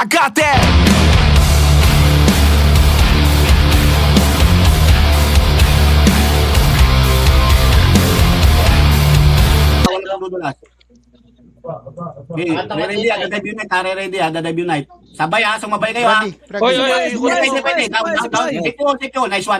got that. Okay, ready ha, debut night ha, ready ha, debut night. Sabay ha, sumabay kayo ha. Pwede. Down. Nice one.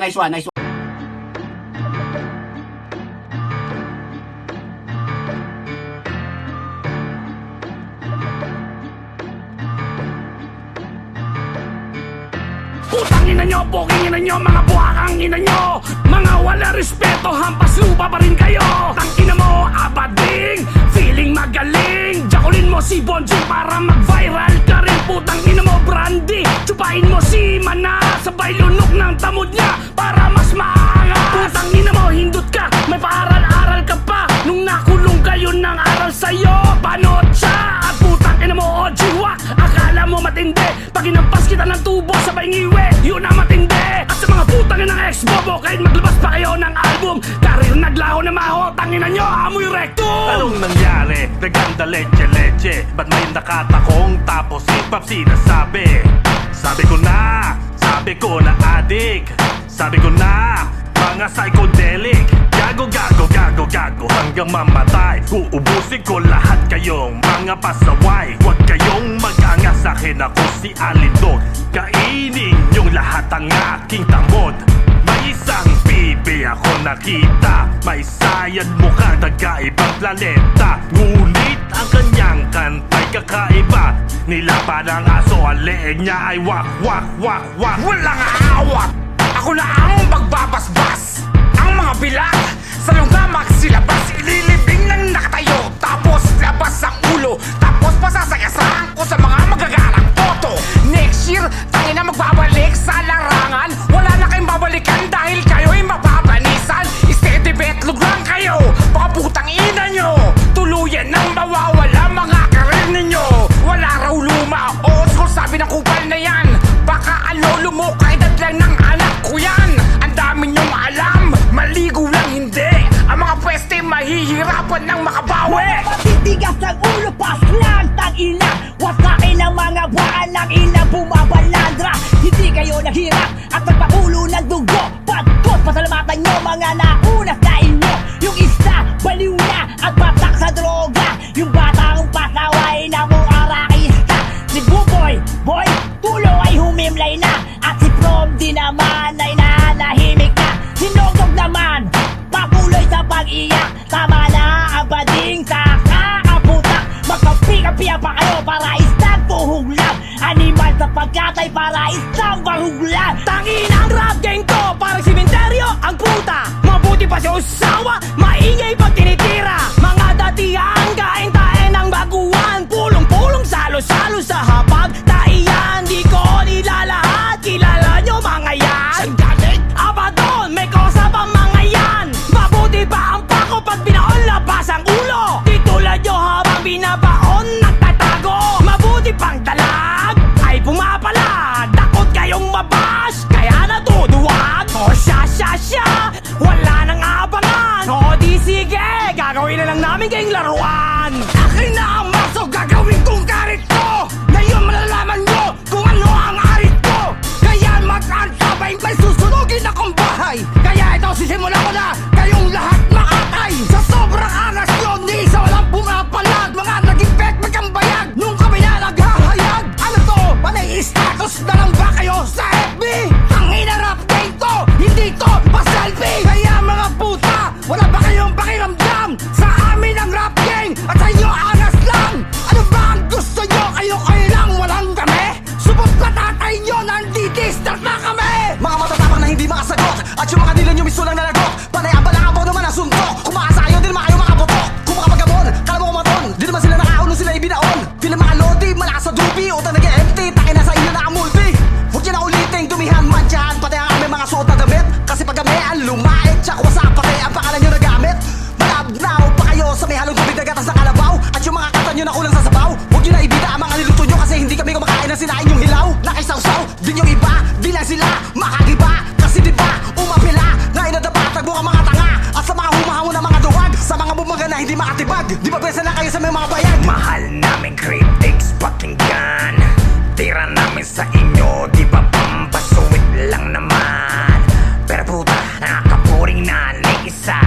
Putang ina nyo, poking ina nyo, mga buhakang ina nyo, mga wala respeto, hampas lupa pa rin kayo. Tangina mo, abading, feeling magaling, jakulin mo si Bonjing para mag-viral ka rin. Putang ina mo, Brandy, tsupain mo si Mana, sabay lunok ng tamod niya para mas maangas. Putang ina mo, hindot ka, may paaral-aral ka pa, nung nakulong kayo ng aral sa'yo, banot siya. At putang ina mo, Ojiwa, akala mo matindi, pag inampas kita ng tubo, sabay ngiwi, yun ang matindi. At sa mga putang ina ng ex-bobo, kahit maglabas pa kayo ng album, karir naglaho na maho, tangina nyo, amoy rectum. Anong nangyari? Naganda leche-leche, ba't may nakatakong tapos hip-hop sinasabi? Sabi ko na adik, sabi ko na mga psychedelic. Gago hanggang mamatay, uubusin ko lahat kayong mga pasaway. Huwag kayong mag-angas sa'kin, ako si Alindog, kainin yung lahat ang aking tamod. May isang bibi ako nakita, may sayad mukhang taga-ibang planeta, ngunit ang kanyang kantay kakaiba. Nilaban ng aso, ang leeg niya ay wak. Walang aawat, ako na ang magbabasbas. Ang mga bilang sa lungamak silabas, ililibing ng nakatayo, tapos labas ang ulo, tapos pasasayasaan ko sa mga magagalang boto. Next year, tangina magbabalik sa larangan, wala na kayong babalikan dahil kayo'y mapapanisan. Steady betlog lang kayo, mga putang ina nyo, tuluyan nang mawawala mga karir ninyo. Wala raw luma o school, sabi ng kupal na yan, baka alolo mo kaedad lang ng anak ko yan. Ang dami nyong alam, maligo lang hindi, ang mga pweste mahihirapan ng makabawi. Matitigas ng ulo, pas lang, tang-ina, wasakin ang mga walang ina, bumabalandra. Hindi kayo naghirap at nagpakulo ng dugo, pagkot pasalamatan nyo mga nauna sa inyo. Yung isa, baliw na at batak sa droga, yung batang pasaway na mong arakista. Si Buboy, boy, tulo ay humimlay na, at si Prom di naman ay nanahimik na. Sinogog naman, papuloy sa pag-iyak, tama na ang bading sa kaaputak. Magkapi-kapiya pa kayo para isang tuhog lang, animal sa pagkatay para isang barug lang. Tangina ang rap gang to, parang simenteryo ang puta. Mabuti pa si Osawa, maingay pag tinitira. Mga datihan, kain-tae ng baguhan, pulong-pulong salo-salo sa hapag taiyan. Di ko nilalahat, kilala nyo mga yan. Sandali, abadon, may kosa pa mga yan. Mabuti pa ang pako pag binaon, labas ang ulo. Di tulad nyo habang binabaon, nagtatago. Mabuti pang dalag, ay pumapalad. Takot kayong mabash, kaya natuduwag. O siya, wala nang abangan. O di sige, gagawin na lang namin kayong laruan. Akin na ang maso, gagawin kong garit ko. Ngayon malalaman nyo kung ano ang arit ko. Kaya mag-antabay, may susunugin akong bahay. Kaya ito sisimulan ko na, kayong lahat makatay. Sa sobrang angas nyo, ni isa walang pumapalag. Mga naging pekpek ang bayag, nung kami na naghahayag. Ano to, panay status na lang ba kayo sa FB? Ang inarap game to, hindi to pa-selfie. Kaya mga puta, wala ba kayong pakiramdam? Sa amin ang rap game, at sa inyo angas lang. Ano ba ang gusto nyo? Kayo lang walang kami? Subot pa tatay nyo, nandidistart na kami. Mga matatapang na hindi makasagot, at yung mga nila nyo miso lang nalagot. Panay ang balakabaw naman ang suntok, kumakasa kayo, di naman kayo makabotok. Kung makapagamon, kala mo kumaton, di naman sila nakauno, sila ibinaon. Di naman kalodi, malakas sa dubi, utang nag-empty, takin na sa inyo na ang multi. Huwag nyo na ulitin, dumihan, mantyahan, pati ang aming mga suot na damit. Kasi pag kami ang lumait, tsaka wasak pati ang pangalan nyo nagamit. Malabnaw pa kayo sa may halong tubig na gatas ng kalabaw, at yung mga kata nyo na kulang sa sabaw. Huwag nyo na ibida ang mga niluto nyo, kasi hindi kami kumakain ng sinain yung hilaw. Nakisawsaw, din yung iba, di lang sila makagiba. Kasi di ba, umapila na inadapa sa inyo, di ba pampasuwit lang naman? Pero puta, nakakapuring na isa.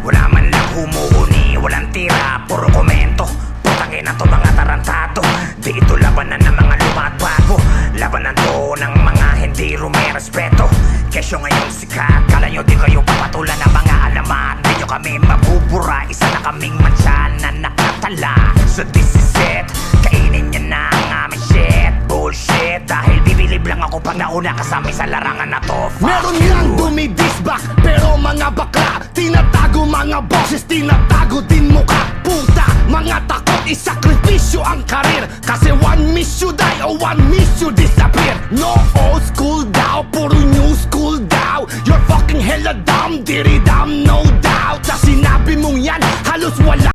Wala man lang humuhuni, walang tira, puro komento. Putang ina to mga tarantado. Di ito labanan ng mga lumabago, labanan to ng mga hindi rumerespeto. Kesyo ngayong sikat, kala nyo di kayo papatulan ng mga alamat. Di nyo kami mabubura, isa na kaming mansyan na nakatala. So this is it, kainin nyo na ang aming shit. Bullshit, dahil bibilib lang ako pag nauna kasama sa larangan na to. Fuck Meron you. lang dumidisbak, pero mga bakla tinatago mga boses, tinatago din mukha. Puta, mga takot isakripisyo ang karir. Kasi one miss you die or one miss you disappear. No old school daw, puro new school daw. You're fucking hella dumb, diri-dam, no doubt. Sa sinabi mong yan, halos wala